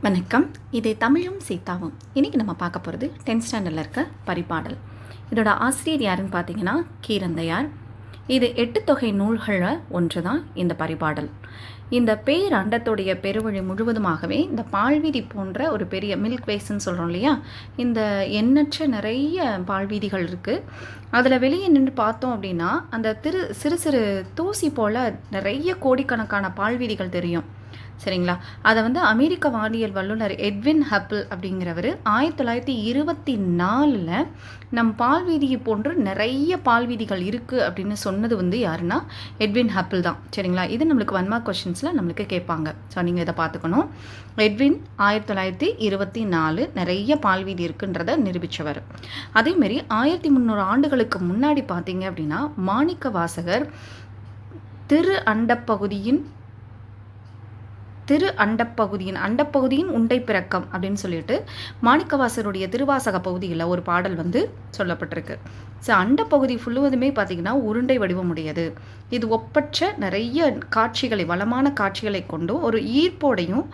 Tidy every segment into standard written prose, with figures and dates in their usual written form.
வணக்கம். இது தமிழும் சீதாவும். இன்றைக்கி நம்ம பார்க்க போகிறது 10th ஸ்டாண்டர்டில் இருக்க பரிபாடல். இதோட ஆசிரியர் யாருன்னு பார்த்தீங்கன்னா கீரந்தையார். இது 8 தொகை நூல்களில் ஒன்று தான் இந்த பரிபாடல். இந்த பேர் அண்டத்துடைய பெருவழி முழுவதுமாகவே இந்த பால்வீதி போன்ற ஒரு பெரிய மில்க் வேஸ்ன்னு சொல்கிறோம் இல்லையா, இந்த எண்ணற்ற நிறைய பால்வீதிகள் இருக்குது. அதில் வெளியே நின்று பார்த்தோம் அப்படின்னா அந்த சிறு சிறு தூசி போல் நிறைய கோடிக்கணக்கான பால்வீதிகள் தெரியும். சரிங்களா? அதை அமெரிக்க வானியல் வல்லுநர் எட்வின் ஹப்பிள் அப்படிங்கிறவர் 1924 நம் பால்வீதியை போன்று நிறைய பால்வீதிகள் இருக்குது அப்படின்னு சொன்னது யாருன்னா எட்வின் ஹப்பிள் தான். சரிங்களா? இது நம்மளுக்கு 1 மார்க் கொஷின்ஸில் நம்மளுக்கு கேட்பாங்க. ஸோ நீங்கள் இதை பார்த்துக்கணும். எட்வின் 1924 நிறைய பால்வீதி இருக்குன்றதை நிரூபித்தவர். அதேமாரி 1300 ஆண்டுகளுக்கு முன்னாடி பார்த்தீங்க அப்படின்னா மாணிக்க வாசகர் திரு அண்டப்பகுதியின் உண்டை பிறக்கம் அப்படின்னு சொல்லிட்டு மாணிக்கவாசருடைய திருவாசக பகுதியில் ஒரு பாடல் சொல்லப்பட்டிருக்கு. ஸோ அண்டப்பகுதி ஃபுல்லுவதுமே பார்த்திங்கன்னா உருண்டை வடிவம் உடையது. இது ஒப்பற்ற நிறைய காட்சிகளை, வளமான காட்சிகளை கொண்டு ஒரு ஈர்ப்போடையும்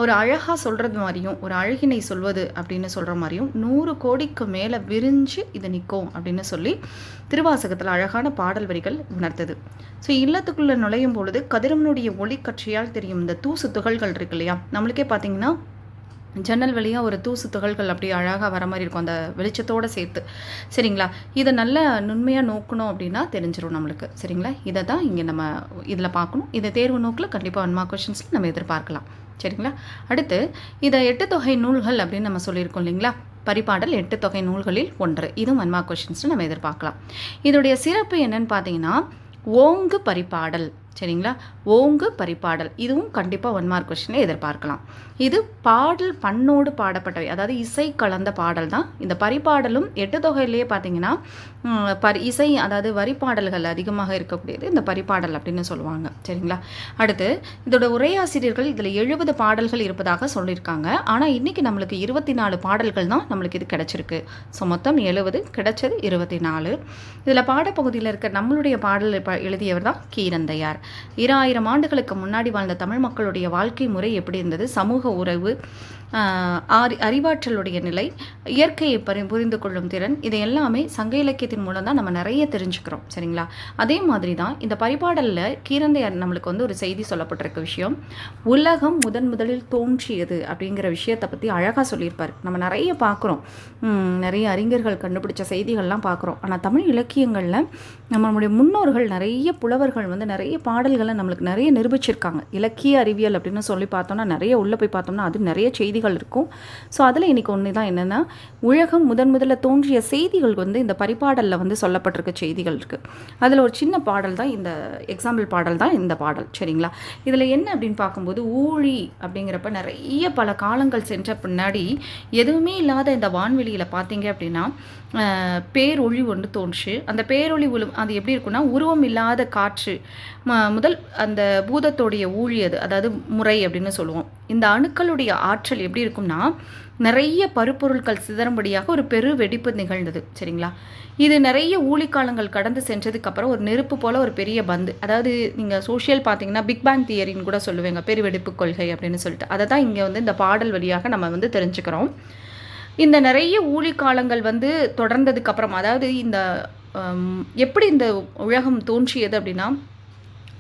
ஒரு அழகாக சொல்கிறது மாதிரியும், ஒரு அழகினை சொல்வது அப்படின்னு சொல்கிற மாதிரியும் 100 கோடிக்கு மேலே விரிஞ்சு இது நிற்கும் அப்படின்னு சொல்லி திருவாசகத்தில் அழகான பாடல் வரிகள் உணர்த்தது. ஸோ இல்லத்துக்குள்ளே நுழையும் பொழுது கதிரவனுடைய ஒளி கட்சியால் தெரியும் இந்த தூசு துகள்கள் இருக்கு இல்லையா, நம்மளுக்கே பார்த்தீங்கன்னா ஜன்னல் வழியாக ஒரு தூசு துகள்கள் அப்படி அழகாக வர மாதிரி இருக்கும் அந்த வெளிச்சத்தோடு சேர்த்து. சரிங்களா? இதை நல்லா நுண்மையாக நோக்கணும் அப்படின்னா தெரிஞ்சிடும் நம்மளுக்கு. சரிங்களா? இதை தான் இங்கே நம்ம இதில் பார்க்கணும். இதை தேர்வு நோக்கில் கண்டிப்பாக 1 மார்க் கொஷின்ஸில் நம்ம எதிர்பார்க்கலாம். சரிங்களா? அடுத்து இதை 8 தொகை நூல்கள் அப்படின்னு நம்ம சொல்லியிருக்கோம் இல்லைங்களா, பரிபாடல் 8 தொகை நூல்களில் ஒன்று. இதுவும் 1 மார்க் கொஷின்ஸில் நம்ம எதிர்பார்க்கலாம். இதோடைய சிறப்பு என்னன்னு பார்த்தீங்கன்னா ஓங்கு பரிபாடல். சரிங்களா? ஓங்கு பரிபாடல் இதுவும் கண்டிப்பாக 1 மார்க் கொஸ்டினை எதிர்பார்க்கலாம். இது பாடல் பண்ணோடு பாடப்பட்டவை, அதாவது இசை கலந்த பாடல் தான். இந்த பரிபாடலும் 8 தொகையிலேயே பார்த்தீங்கன்னா இசை, அதாவது வரிப்பாடல்கள் அதிகமாக இருக்கக்கூடியது இந்த பரிபாடல் அப்படின்னு சொல்லுவாங்க. சரிங்களா? அடுத்து இதோட உரையாசிரியர்கள் இதில் 70 பாடல்கள் இருப்பதாக சொல்லியிருக்காங்க. ஆனால் இன்றைக்கி நம்மளுக்கு 24 பாடல்கள் தான் நம்மளுக்கு இது கிடச்சிருக்கு. ஸோ மொத்தம் 70, கிடைச்சது 24. இதில் பாடப்பகுதியில் இருக்க நம்மளுடைய பாடல் எழுதியவர் தான் கீரந்தையார். 2000 ஆண்டுகளுக்கு முன்னாடி வாழ்ந்த தமிழ் மக்களுடைய வாழ்க்கை முறை எப்படி இருந்தது, சமூக உறவு, அறிவாற்றலுடைய நிலை, இயற்கையை புரிந்து கொள்ளும் திறன், இது எல்லாமே சங்க இலக்கியத்தின் மூலம் தான் நம்ம நிறைய தெரிஞ்சுக்கிறோம். சரிங்களா? அதே மாதிரி தான் இந்த பரிபாடலில் கீரந்தையார் நம்மளுக்கு ஒரு செய்தி சொல்லப்பட்டிருக்க விஷயம், உலகம் முதலில் தோன்றியது அப்படிங்கிற விஷயத்தை பற்றி அழகாக சொல்லியிருப்பார். நம்ம நிறைய பார்க்குறோம், நிறைய அறிஞர்கள் கண்டுபிடிச்ச செய்திகள்லாம் பார்க்குறோம். ஆனால் தமிழ் இலக்கியங்களில் நம்மளுடைய முன்னோர்கள் நிறைய புலவர்கள் நிறைய பாடல்களை நம்மளுக்கு நிறைய நிரூபிச்சிருக்காங்க. இலக்கிய அறிவியல் அப்படின்னு சொல்லி பார்த்தோம்னா நிறைய உள்ளே போய் பார்த்தோம்னா அது நிறைய செய்திகள் இருக்கும். ஸோ அதில் இன்றைக்கி ஒன்று தான் என்னென்னா, உலகம் முதல்ல தோன்றிய செய்திகள் இந்த பரிபாடலில் சொல்லப்பட்டிருக்க செய்திகள் இருக்குது. அதில் ஒரு சின்ன பாடல் தான் இந்த எக்ஸாம்பிள் பாடல் தான் இந்த பாடல். சரிங்களா? இதில் என்ன அப்படின்னு பார்க்கும்போது ஊழி அப்படிங்கிறப்ப நிறைய பல காலங்கள் சென்ற பின்னாடி எதுவுமே இல்லாத இந்த வான்வெளியில் பார்த்தீங்க அப்படின்னா பேரொளி ஒன்று தோன்று. அந்த பேரொளி அது எப்படி இருக்குன்னா உருவம் இல்லாத காற்று முதல் அந்த பூதத்தோடைய ஊழியது, அதாவது முறை அப்படின்னு சொல்லுவோம். இந்த அணுக்களுடைய ஆற்றல் எப்படி இருக்கும்னா நிறைய பருப்பொருட்கள் சிதறும்படியாக ஒரு பெரு வெடிப்பு நிகழ்ந்தது. சரிங்களா? இது நிறைய ஊழிக்காலங்கள் கடந்து சென்றதுக்கப்புறம் ஒரு நெருப்பு போல் ஒரு பெரிய பந்து, அதாவது நீங்கள் சோஷியல் பார்த்தீங்கன்னா பிக் பேங் தியரின்னு கூட சொல்லுவேங்க, பெருவெடிப்பு கொள்கை அப்படின்னு சொல்லிட்டு. அதை தான் இங்கே இந்த பாடல் வழியாக நம்ம தெரிஞ்சுக்கிறோம். இந்த நிறைய ஊழிக்காலங்கள் தொடர்ந்ததுக்கப்புறம், அதாவது இந்த எப்படி இந்த உலகம் தோன்றியது அப்படின்னா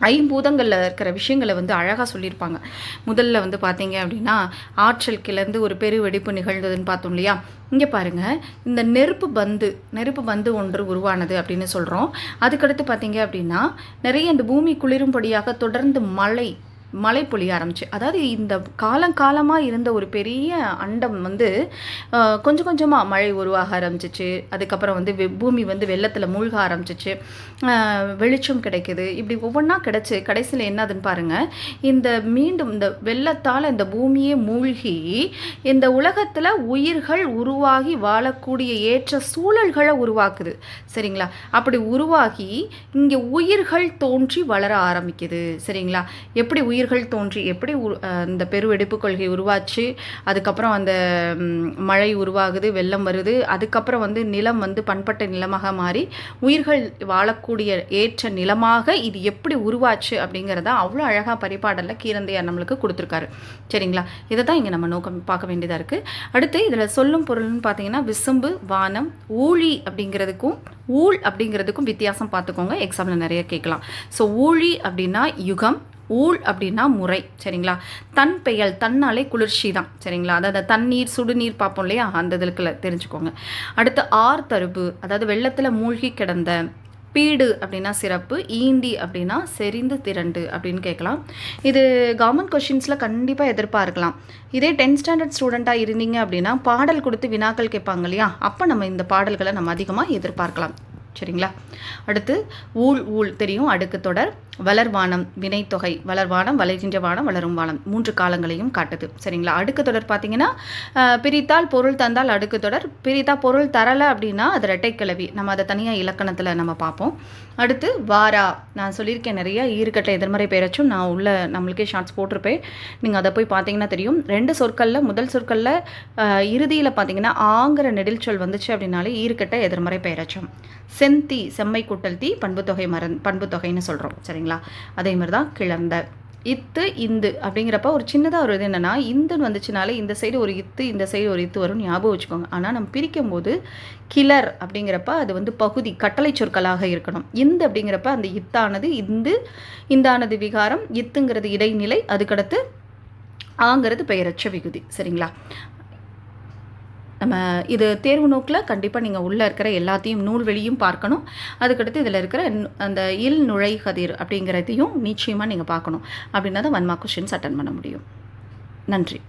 ஐம்பூதங்களில் இருக்கிற விஷயங்களை அழகாக சொல்லியிருப்பாங்க. முதல்ல பார்த்தீங்க அப்படின்னா ஆற்றல் கிளர்ந்து ஒரு பெரு வெடிப்பு நிகழ்ந்ததுன்னு பார்த்தோம் இல்லையா. இங்கே பாருங்கள், இந்த நெருப்பு பந்து ஒன்று உருவானது அப்படின்னு சொல்கிறோம். அதுக்கடுத்து பார்த்தீங்க அப்படின்னா நிறைய இந்த பூமி குளிரும்படியாக தொடர்ந்து மழை பொழிய ஆரம்பிச்சு. அதாவது இந்த காலமாக இருந்த ஒரு பெரிய அண்டம் கொஞ்சம் கொஞ்சமாக மழை உருவாக ஆரம்பிச்சிச்சு. அதுக்கப்புறம் பூமி வெள்ளத்தில் மூழ்க ஆரம்பிச்சிச்சு. வெளிச்சம் கிடைக்குது. இப்படி ஒவ்வொன்றா கிடைச்சி கடைசியில் என்னதுன்னு பாருங்கள், மீண்டும் இந்த வெள்ளத்தால் இந்த பூமியே மூழ்கி இந்த உலகத்தில் உயிர்கள் உருவாகி வாழக்கூடிய ஏற்ற சூழல்களை உருவாக்குது. சரிங்களா? அப்படி உருவாகி இங்கே உயிர்கள் தோன்றி வளர ஆரம்பிக்குது. சரிங்களா? எப்படி உயிர்கள் தோன்றி எப்படி இந்த பெருவெடிப்பு கொள்கை உருவாச்சு, அதுக்கப்புறம் அந்த மழை உருவாகுது, வெள்ளம் வருது, அதுக்கப்புறம் வந்து நிலம் வந்து பண்பட்ட நிலமாக மாறி உயிர்கள் வாழக்கூடிய ஏற்ற நிலமாக இது எப்படி உருவாச்சு அப்படிங்கிறத அவ்வளோ அழகாக பரிபாடலில் கீரந்தையார் நம்மளுக்கு கொடுத்துருக்காரு. சரிங்களா? இதை தான் இங்கே நம்ம நோக்கம் பார்க்க வேண்டியதாக இருக்குது. அடுத்து இதில் சொல்லும் பொருள்னு பார்த்தீங்கன்னா விசும்பு, வானம், ஊழி அப்படிங்கிறதுக்கும் ஊழ் அப்படிங்கிறதுக்கும் வித்தியாசம் பார்த்துக்கோங்க. எக்ஸாமில் நிறைய கேட்கலாம். ஸோ ஊழி அப்படின்னா யுகம், ஊழ் அப்படின்னா முறை. சரிங்களா? தன் பெயல், தன்னாலே குளிர்ச்சி தான். சரிங்களா? அதாவது தண்ணீர் சுடுநீர் பார்ப்போம் இல்லையா, அந்த இதுக்குள்ள தெரிஞ்சுக்கோங்க. அடுத்து ஆர் தருப்பு, அதாவது வெள்ளத்தில் மூழ்கி கிடந்த. பீடு அப்படின்னா சிறப்பு, ஈண்டி அப்படின்னா செறிந்து திரண்டு அப்படின்னு கேட்கலாம். இது கவர்மெண்ட் கொஷின்ஸில் கண்டிப்பாக எதிர்பார்க்கலாம். இதே 10th ஸ்டாண்டர்ட் ஸ்டூடெண்ட்டாக இருந்தீங்க அப்படின்னா பாடல் கொடுத்து வினாக்கள் கேட்பாங்க இல்லையா, அப்போ நம்ம இந்த பாடல்களை நம்ம அதிகமாக எதிர்பார்க்கலாம். சரிங்களா? அடுத்து ஊழ், ஊழ் தெரியும், அடுக்கு தொடர். வளர்வானம் வினைத்தொகை, வளர்வானம், வளர்கின்ற வானம், வளரும் வானம், 3 காலங்களையும் காட்டுது. சரிங்களா? அடுக்கு தொடர் பார்த்தீங்கன்னா பிரித்தால் பொருள் தந்தால் அடுக்கு தொடர், பிரித்தா பொருள் தரலை அப்படின்னா அது இரட்டைக்கிளவி. நம்ம அதை தனியாக இலக்கணத்தில் நம்ம பார்ப்போம். அடுத்து வாரா, நான் சொல்லியிருக்கேன் நிறைய ஈறுகட்ட எதிர்மறை பெயரச்சும் நான் உள்ள நம்மளுக்கே ஷார்ட்ஸ் போட்டிருப்பேன், நீங்கள் அதை போய் பார்த்தீங்கன்னா தெரியும். 2 சொற்களில் முதல் சொற்களில் இறுதியில் பார்த்தீங்கன்னா ஆங்கிற நெடில் சொல் வந்துச்சு அப்படின்னாலே ஈறுகட்ட எதிர்மறை பெயரச்சும். செந்தி, செம்மை கூட்டல் தீ, பண்புத்தொகை பண்புத்தொகைன்னு சொல்கிறோம். சரிங்களா? அதே மாதிரி தான் கிளந்த. இத்து, இந்து அப்படிங்கிறப்ப ஒரு சின்னதாக ஒரு இது என்னென்னா, இந்துன்னு வந்துச்சுனாலே இந்த சைடு ஒரு இத்து, இந்த சைடு ஒரு இத்து வரும், ஞாபகம் வச்சுக்கோங்க. ஆனால் நம்ம பிரிக்கும் போது கிளர் அப்படிங்கிறப்ப அது வந்து பகுதி கட்டளை சொற்களாக இருக்கணும். இந்து அப்படிங்கிறப்ப அந்த இத்தானது இந்து, இந்தானது விகாரம், இத்துங்கிறது இடைநிலை, அதுக்கடுத்து ஆங்கிறது பெயரற்ற விகுதி. சரிங்களா? நம்ம இது தேர்வு நோக்கில் கண்டிப்பாக நீங்கள் உள்ளே இருக்கிற எல்லாத்தையும் நூல்வெளியும் பார்க்கணும். அதுக்கடுத்து இதில் இருக்கிற அந்த இல் நுழை கதிர் அப்படிங்கிறதையும் நிச்சயமாக நீங்கள் பார்க்கணும். அப்படின்னா தான் 1 மார்க் கொஷின்ஸ் அட்டன் பண்ண முடியும். நன்றி.